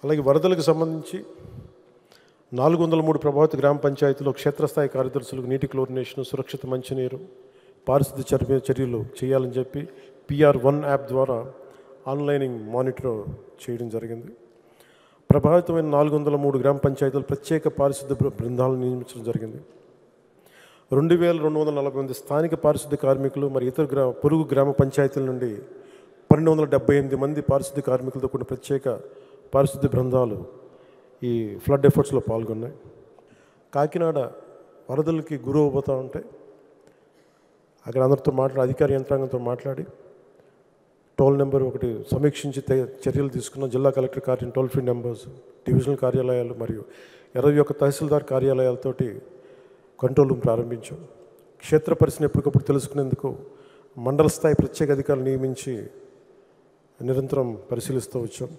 అలాగే వరదలకు సంబంధించి 403 ప్రభావిత గ్రామ పంచాయతీలో క్షేత్రస్థాయి కార్యదర్శులకు నీటి క్లోరినేషన్, సురక్షిత మంచినీరు, పారిశుద్ధ్య చర్యలు చేయాలని చెప్పి PR1 యాప్ ద్వారా ఆన్లైనింగ్ మానిటర్ చేయడం జరిగింది. ప్రభావితమైన 403 గ్రామ పంచాయతీలు ప్రత్యేక పారిశుద్ధ్య బృందాలను నియమించడం జరిగింది. 2248 స్థానిక పారిశుద్ధ్య కార్మికులు మరి ఇతర పొరుగు గ్రామ పంచాయతీల నుండి 1278 మంది పారిశుద్ధ్య కార్మికులతో కూడిన ప్రత్యేక పారిశుద్ధ్య బృందాలు ఈ ఫ్లడ్ ఎఫర్ట్స్లో పాల్గొన్నాయి. కాకినాడ వరదలకి గురవుతూ ఉంటాయి. అక్కడ అందరితో అధికార యంత్రాంగంతో మాట్లాడి టోల్ నెంబర్ ఒకటి సమీక్షించి చర్యలు తీసుకున్న జిల్లా కలెక్టర్ కార్యాలయం టోల్ ఫ్రీ నెంబర్స్, డివిజనల్ కార్యాలయాలు మరియు 21 తహసీల్దార్ కార్యాలయాలతోటి కంట్రోల్ రూమ్ ప్రారంభించాం. క్షేత్ర పరిస్థితిని ఎప్పటికప్పుడు తెలుసుకునేందుకు మండల స్థాయి ప్రత్యేక అధికారులు నియమించి నిరంతరం పరిశీలిస్తూ వచ్చాం.